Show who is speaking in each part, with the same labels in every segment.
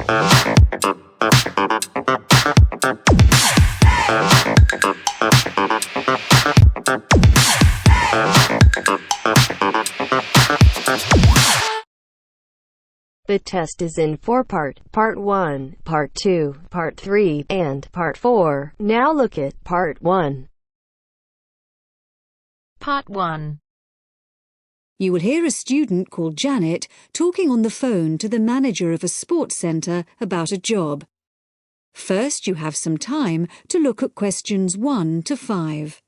Speaker 1: The test is in 4-part, Part 1, Part 2, Part 3, and Part 4. Now look at Part 1.
Speaker 2: Part 1.
Speaker 3: You will hear a student called Janet talking on the phone to the manager of a sports centre about a job. First, you have some time to look at questions 1 to 5.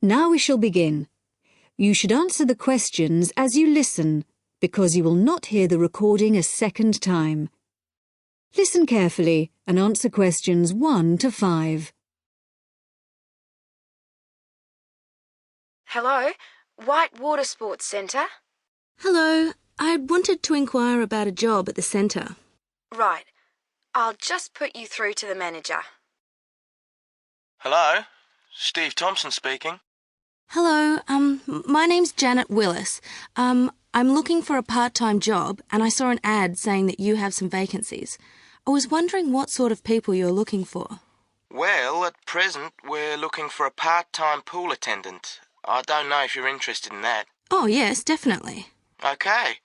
Speaker 3: Now we shall begin. You should answer the questions as you listen, because you will not hear the recording a second time. Listen carefully and answer questions 1 to 5.
Speaker 4: Hello, White Water Sports Centre?
Speaker 5: Hello, I wanted to inquire about a job at the centre.
Speaker 4: Right, I'll just put you through to the manager.
Speaker 6: Hello, Steve Thompson speaking.
Speaker 5: Hello, my name's Janet Willis. I'm looking for a part-time job and I saw an ad saying that you have some vacancies. I was wondering what sort of people you're looking for.
Speaker 6: Well, at present, we're looking for a part-time pool attendant. I don't know if you're interested in that.
Speaker 5: Oh, yes, definitely.
Speaker 6: Okay.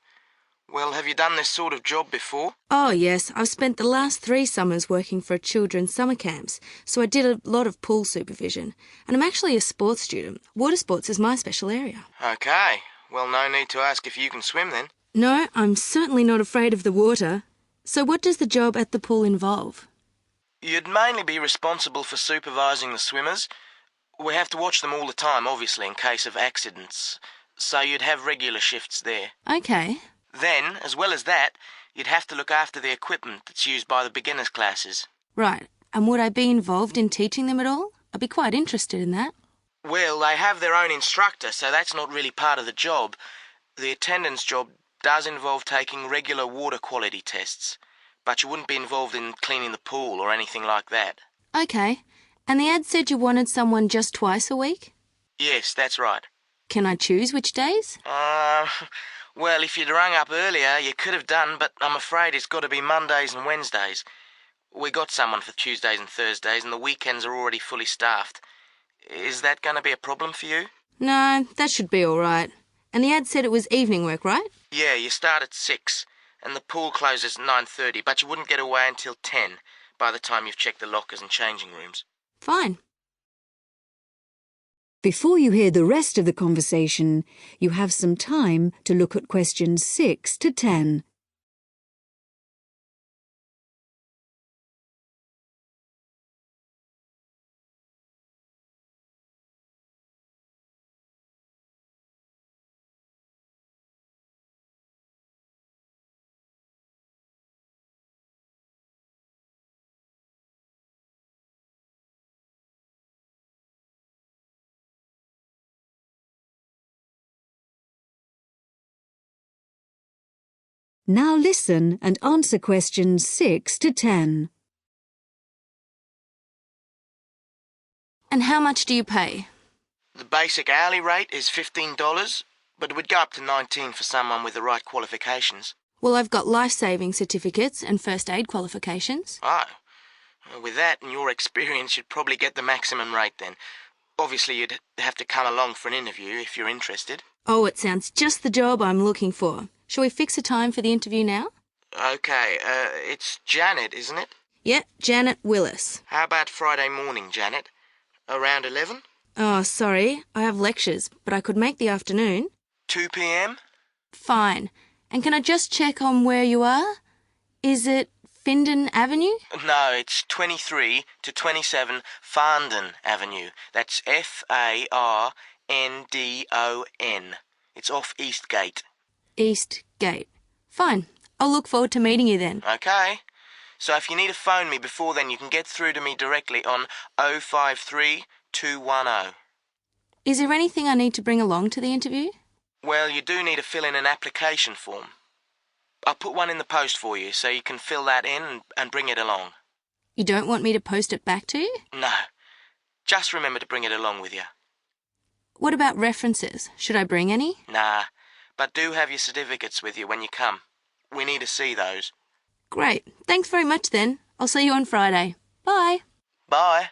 Speaker 6: Well, have you done this sort of job before?
Speaker 5: Oh, yes, I've spent the last 3 summers working for children's summer camps, so I did a lot of pool supervision. And I'm actually a sports student. Water sports is my special area.
Speaker 6: Okay. Well, no need to ask if you can swim then.
Speaker 5: No, I'm certainly not afraid of the water. So what does the job at the pool involve?
Speaker 6: You'd mainly be responsible for supervising the swimmers. We have to watch them all the time, obviously, in case of accidents. So you'd have regular shifts there.
Speaker 5: Okay.
Speaker 6: Then, as well as that, you'd have to look after the equipment that's used by the beginners classes.
Speaker 5: Right. And would I be involved in teaching them at all? I'd be quite interested in that.
Speaker 6: Well, they have their own instructor, so that's not really part of the job. The attendance job does involve taking regular water quality tests, but you wouldn't be involved in cleaning the pool or anything like that.
Speaker 5: Okay. And the ad said you wanted someone just twice a week?
Speaker 6: Yes, that's right.
Speaker 5: Can I choose which days?
Speaker 6: Well, if you'd rung up earlier, you could have done, but I'm afraid it's got to be Mondays and Wednesdays. We got someone for Tuesdays and Thursdays, and the weekends are already fully staffed. Is that going to be a problem for you?
Speaker 5: No, that should be all right. And the ad said it was evening work, right?
Speaker 6: Yeah, you start at 6, and the pool closes at 9:30, but you wouldn't get away until 10 by the time you've checked the lockers and changing rooms.
Speaker 5: Fine.
Speaker 3: Before you hear the rest of the conversation, you have some time to look at questions 6 to 10. Now listen and answer questions 6 to 10.
Speaker 5: And how much do you pay?
Speaker 6: The basic hourly rate is $15, but it would go up to $19 for someone with the right qualifications.
Speaker 5: Well, I've got life-saving certificates and first aid qualifications.
Speaker 6: Oh, with that and your experience, you'd probably get the maximum rate then. Obviously, you'd have to come along for an interview if you're interested.
Speaker 5: Oh, it sounds just the job I'm looking for. Shall we fix a time for the interview now?
Speaker 6: Okay, it's Janet, isn't it?
Speaker 5: Yeah, Janet Willis.
Speaker 6: How about Friday morning, Janet? Around 11?
Speaker 5: Oh, sorry, I have lectures, but I could make the afternoon.
Speaker 6: 2 p.m?
Speaker 5: Fine. And can I just check on where you are? Is it Findon Avenue?
Speaker 6: No, it's 23 to 27 Farndon Avenue. That's F-A-R-N-D-O-N. It's off Eastgate.
Speaker 5: East Gate. Fine. I'll look forward to meeting you then.
Speaker 6: Okay. So if you need to phone me before then, you can get through to me directly on 053 210.
Speaker 5: Is there anything I need to bring along to the interview?
Speaker 6: Well, you do need to fill in an application form. I'll put one in the post for you, so you can fill that in and bring it along.
Speaker 5: You don't want me to post it back to you?
Speaker 6: No. Just remember to bring it along with you.
Speaker 5: What about references? Should I bring any?
Speaker 6: Nah, but do have your certificates with you when you come. We need to see those.
Speaker 5: Great. Thanks very much then. I'll see you on Friday. Bye.
Speaker 6: Bye.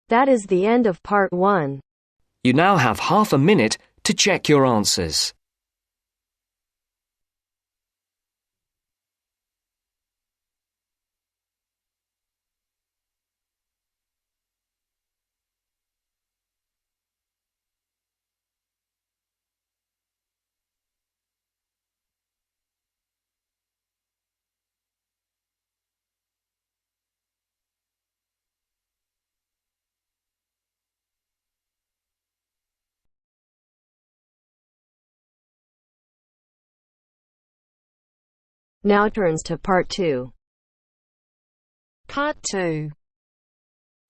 Speaker 1: That is the end of part 1.
Speaker 2: You now have half a minute to check your answers.
Speaker 1: Now turns to part 2.
Speaker 7: Part 2.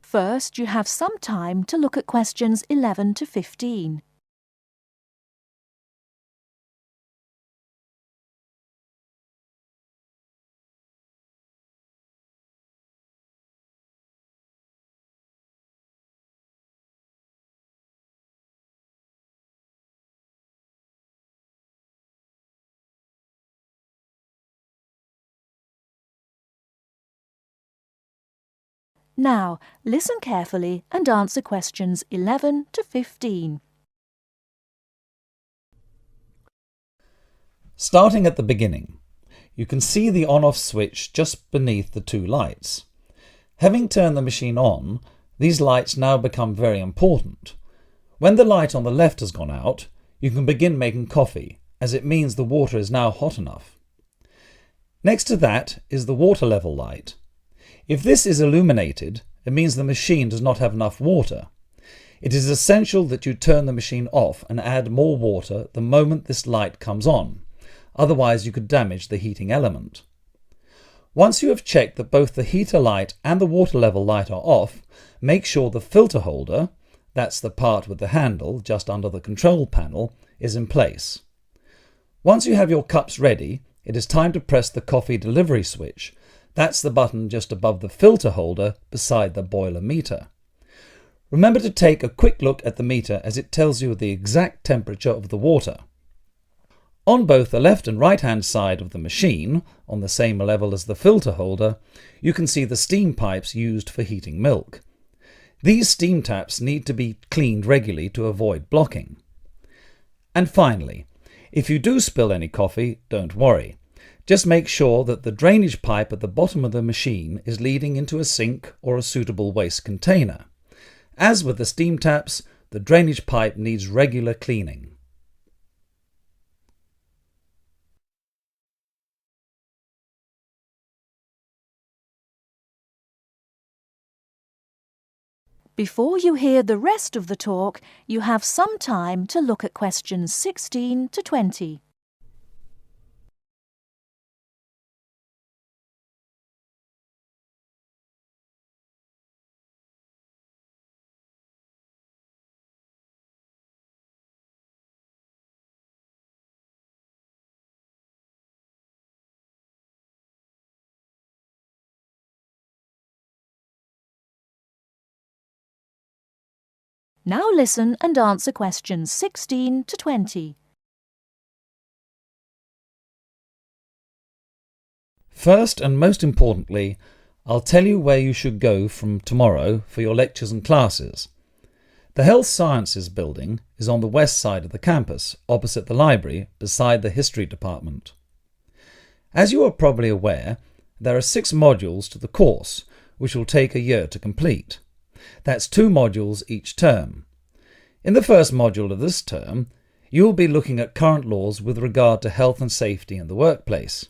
Speaker 7: First, you have some time to look at questions 11 to 15. Now, listen carefully and answer questions 11 to 15.
Speaker 8: Starting at the beginning, you can see the on-off switch just beneath the two lights. Having turned the machine on, these lights now become very important. When the light on the left has gone out, you can begin making coffee, as it means the water is now hot enough. Next to that is the water level light. If this is illuminated, it means the machine does not have enough water. It is essential that you turn the machine off and add more water the moment this light comes on, otherwise you could damage the heating element. Once you have checked that both the heater light and the water level light are off, make sure the filter holder, that's the part with the handle just under the control panel, is in place. Once you have your cups ready, it is time to press the coffee delivery switch. That's the button just above the filter holder beside the boiler meter. Remember to take a quick look at the meter as it tells you the exact temperature of the water. On both the left and right hand side of the machine, on the same level as the filter holder, you can see the steam pipes used for heating milk. These steam taps need to be cleaned regularly to avoid blocking. And finally, if you do spill any coffee, don't worry. Just make sure that the drainage pipe at the bottom of the machine is leading into a sink or a suitable waste container. As with the steam taps, the drainage pipe needs regular cleaning.
Speaker 7: Before you hear the rest of the talk, you have some time to look at questions 16 to 20. Now listen and answer questions 16 to 20.
Speaker 8: First and most importantly, I'll tell you where you should go from tomorrow for your lectures and classes. The Health Sciences building is on the west side of the campus, opposite the library, beside the History department. As you are probably aware, there are 6 modules to the course, which will take a year to complete. That's 2 modules each term. In the first module of this term, you will be looking at current laws with regard to health and safety in the workplace.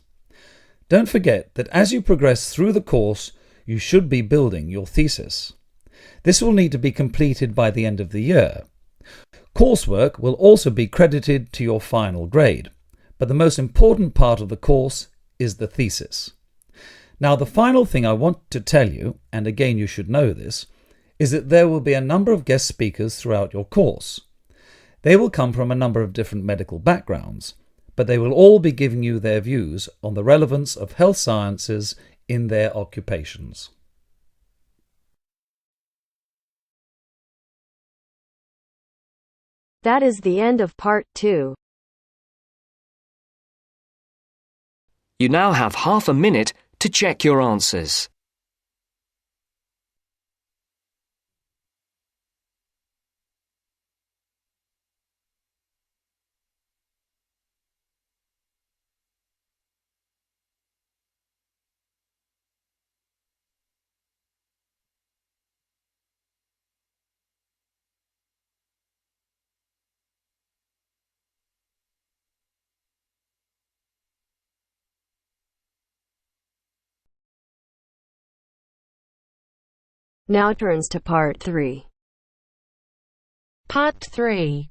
Speaker 8: Don't forget that as you progress through the course, you should be building your thesis. This will need to be completed by the end of the year. Coursework will also be credited to your final grade, but the most important part of the course is the thesis. Now, the final thing I want to tell you, and again you should know this, is that there will be a number of guest speakers throughout your course. They will come from a number of different medical backgrounds, but they will all be giving you their views on the relevance of health sciences in their occupations.
Speaker 1: That is the end of part 2.
Speaker 2: You now have half a minute to check your answers.
Speaker 1: Now turns to part 3. Part 3.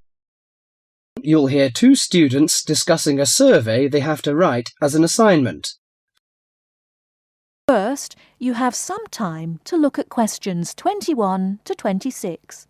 Speaker 9: You'll hear two students discussing a survey they have to write as an assignment.
Speaker 7: First, you have some time to look at questions 21 to 26.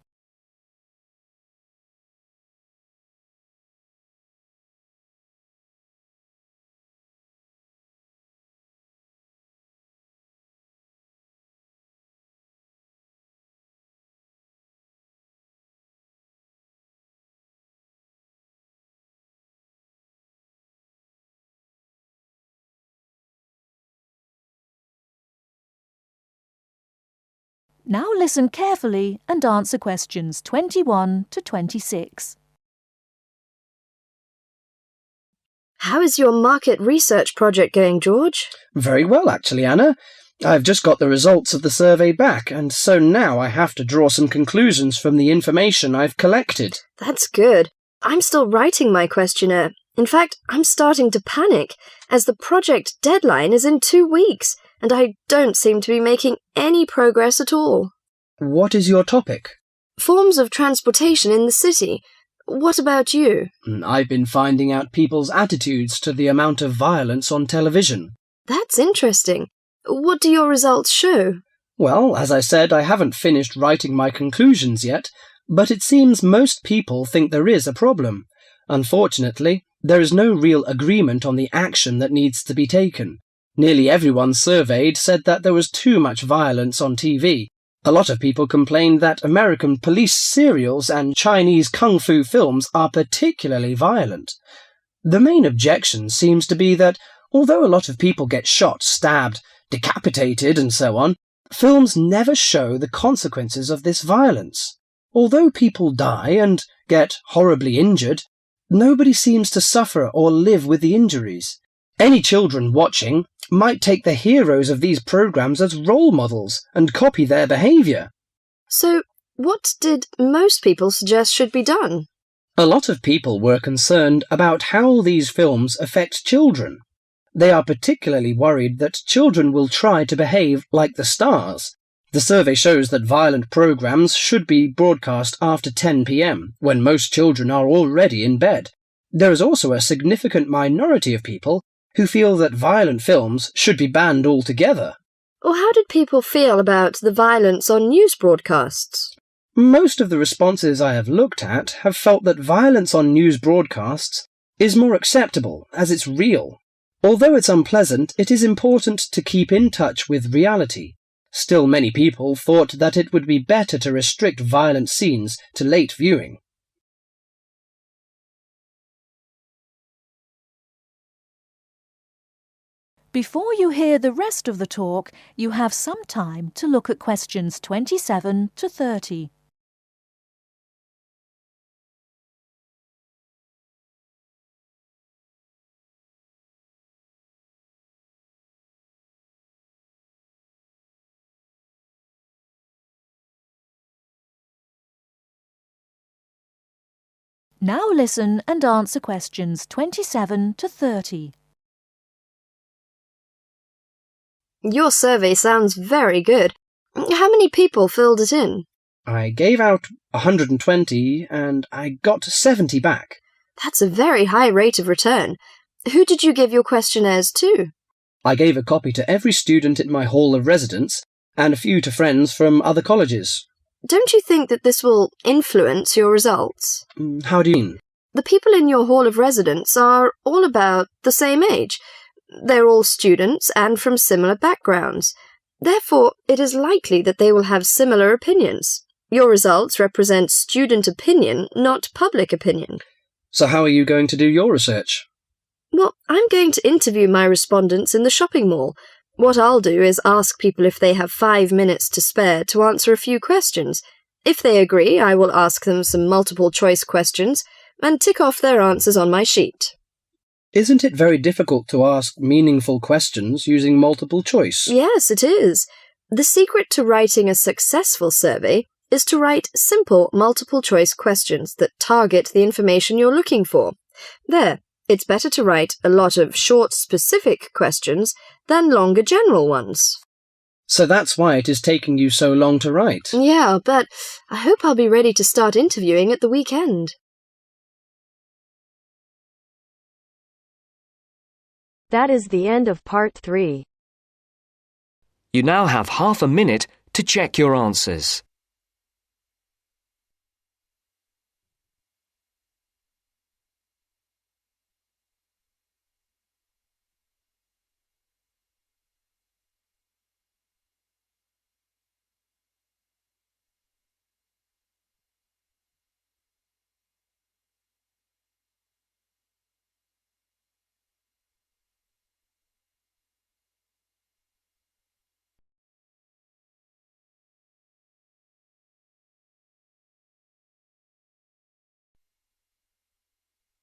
Speaker 7: Now listen carefully and answer questions 21 to 26.
Speaker 4: How is your market research project going, George?
Speaker 9: Very well, actually, Anna. I've just got the results of the survey back, and so now I have to draw some conclusions from the information I've collected.
Speaker 4: That's good. I'm still writing my questionnaire. In fact, I'm starting to panic, as the project deadline is in 2 weeks, and I don't seem to be making any progress at all.
Speaker 9: What is your topic?
Speaker 4: Forms of transportation in the city. What about you?
Speaker 9: I've been finding out people's attitudes to the amount of violence on television.
Speaker 4: That's interesting. What do your results show?
Speaker 9: Well, as I said, I haven't finished writing my conclusions yet, but it seems most people think there is a problem. Unfortunately, there is no real agreement on the action that needs to be taken. Nearly everyone surveyed said that there was too much violence on TV. A lot of people complained that American police serials and Chinese kung fu films are particularly violent. The main objection seems to be that, although a lot of people get shot, stabbed, decapitated and so on, films never show the consequences of this violence. Although people die and get horribly injured, nobody seems to suffer or live with the injuries. Any children watching might take the heroes of these programs as role models and copy their behaviour.
Speaker 4: So, what did most people suggest should be done?
Speaker 9: A lot of people were concerned about how these films affect children. They are particularly worried that children will try to behave like the stars. The survey shows that violent programs should be broadcast after 10 p.m, when most children are already in bed. There is also a significant minority of people who feel that violent films should be banned altogether.
Speaker 4: Or how did people feel about the violence on news broadcasts?
Speaker 9: Most of the responses I have looked at have felt that violence on news broadcasts is more acceptable, as it's real. Although it's unpleasant, it is important to keep in touch with reality. Still, many people thought that it would be better to restrict violent scenes to late viewing.
Speaker 7: Before you hear the rest of the talk, you have some time to look at questions 27 to 30. Now listen and answer questions 27 to 30.
Speaker 4: Your survey sounds very good. How many people filled it in?
Speaker 9: I gave out 120 and I got 70 back.
Speaker 4: That's a very high rate of return. Who did you give your questionnaires to?
Speaker 9: I gave a copy to every student in my hall of residence and a few to friends from other colleges.
Speaker 4: Don't you think that this will influence your results?
Speaker 9: How do you mean?
Speaker 4: The people in your hall of residence are all about the same age. They're all students and from similar backgrounds. Therefore, it is likely that they will have similar opinions. Your results represent student opinion, not public opinion.
Speaker 9: So how are you going to do your research?
Speaker 4: Well, I'm going to interview my respondents in the shopping mall. What I'll do is ask people if they have 5 minutes to spare to answer a few questions. If they agree, I will ask them some multiple-choice questions and tick off their answers on my sheet.
Speaker 9: Isn't it very difficult to ask meaningful questions using multiple choice?
Speaker 4: Yes, it is. The secret to writing a successful survey is to write simple multiple-choice questions that target the information you're looking for. There, it's better to write a lot of short, specific questions than longer general ones.
Speaker 9: So that's why it is taking you so long to write.
Speaker 4: Yeah, but I hope I'll be ready to start interviewing at the weekend.
Speaker 1: That is the end of part 3.
Speaker 2: You now have half a minute to check your answers.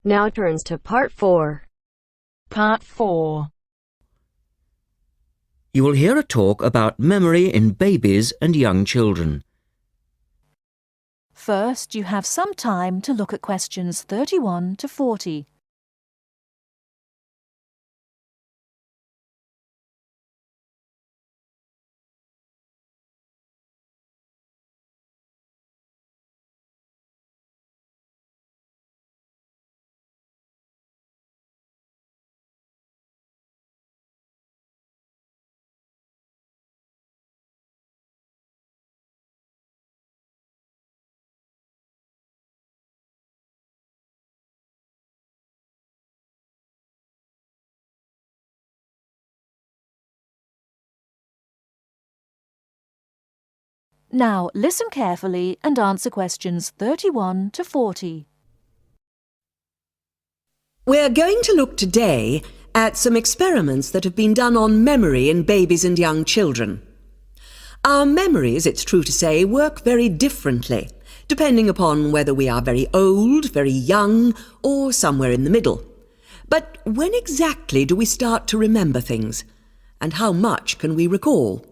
Speaker 1: Now turns to part 4.
Speaker 7: Part 4.
Speaker 10: You will hear a talk about memory in babies and young children.
Speaker 7: First, you have some time to look at questions 31 to 40. Now listen carefully and answer questions 31 to 40.
Speaker 11: We're going to look today at some experiments that have been done on memory in babies and young children. Our memories, it's true to say, work very differently, depending upon whether we are very old, very young, or somewhere in the middle. But when exactly do we start to remember things? And how much can we recall?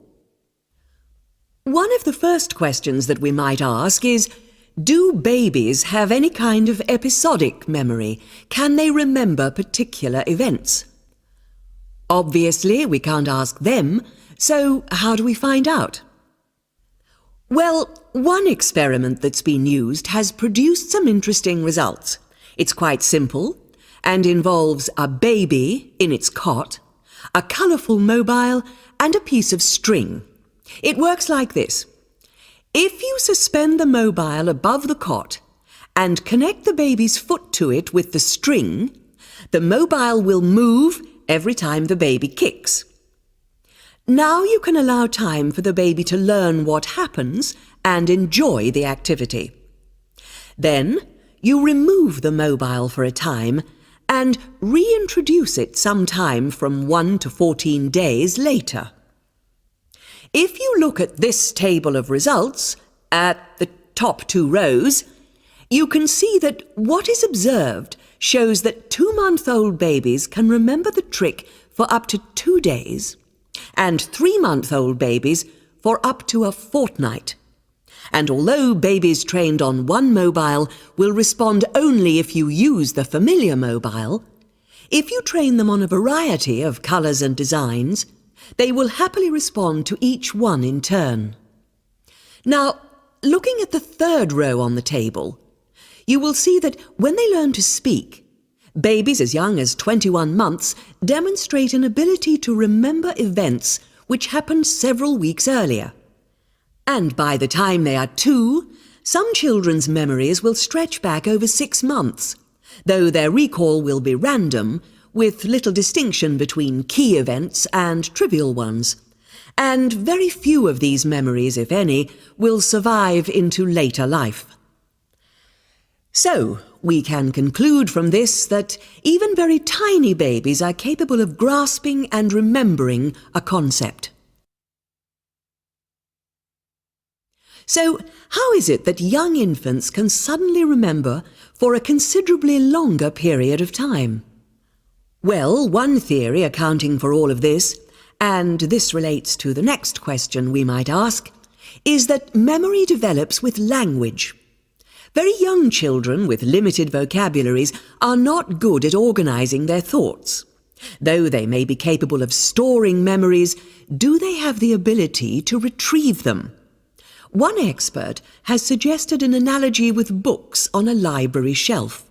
Speaker 11: One of the first questions that we might ask is, do babies have any kind of episodic memory? Can they remember particular events? Obviously, we can't ask them, so how do we find out? Well, one experiment that's been used has produced some interesting results. It's quite simple and involves a baby in its cot, a colourful mobile, and a piece of string. It works like this. If you suspend the mobile above the cot and connect the baby's foot to it with the string, the mobile will move every time the baby kicks. Now you can allow time for the baby to learn what happens and enjoy the activity. Then you remove the mobile for a time and reintroduce it sometime from 1 to 14 days later. If you look at this table of results, at the top 2 rows, you can see that what is observed shows that 2-month-old babies can remember the trick for up to 2 days, and 3-month-old babies for up to a fortnight. And although babies trained on one mobile will respond only if you use the familiar mobile, if you train them on a variety of colours and designs, they will happily respond to each one in turn. Now, looking at the 3rd row on the table, you will see that when they learn to speak, Babies as young as 21 months demonstrate an ability to remember events which happened several weeks earlier. And by the time they are 2, some children's memories will stretch back over 6 months, though their recall will be random, with little distinction between key events and trivial ones. And very few of these memories, if any, will survive into later life. So, we can conclude from this that even very tiny babies are capable of grasping and remembering a concept. So, how is it that young infants can suddenly remember for a considerably longer period of time? Well, one theory accounting for all of this, and this relates to the next question we might ask, is that memory develops with language. Very young children with limited vocabularies are not good at organizing their thoughts. Though they may be capable of storing memories, do they have the ability to retrieve them? One expert has suggested an analogy with books on a library shelf.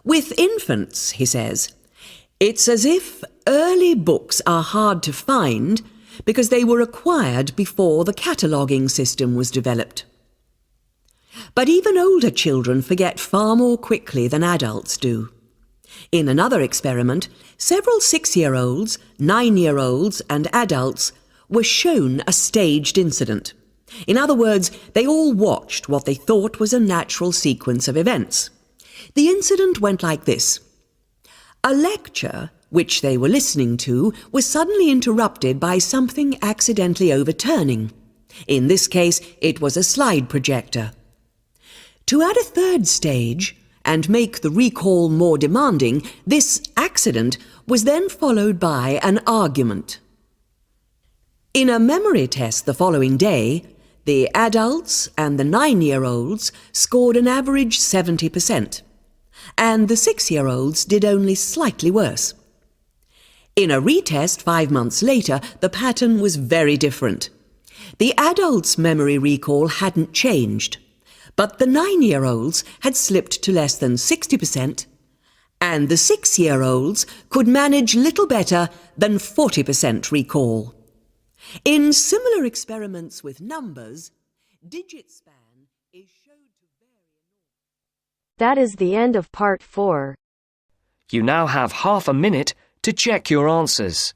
Speaker 11: With infants, he says, it's as if early books are hard to find because they were acquired before the cataloguing system was developed. But even older children forget far more quickly than adults do. In another experiment, several 6-year-olds, 9-year-olds, and adults were shown a staged incident. In other words, they all watched what they thought was a natural sequence of events. The incident went like this. A lecture, which they were listening to, was suddenly interrupted by something accidentally overturning. In this case, it was a slide projector. To add a third stage, and make the recall more demanding, this accident was then followed by an argument. In a memory test the following day, the adults and the 9-year-olds scored an average 70%, and the 6-year-olds did only slightly worse. In a retest 5 months later, the pattern was very different. The adults' memory recall hadn't changed, but the 9-year-olds had slipped to less than 60%, and the 6-year-olds could manage little better than 40% recall. In similar experiments with numbers, digit span is shown to vary.
Speaker 1: That is the end of part 4.
Speaker 2: You now have half a minute to check your answers.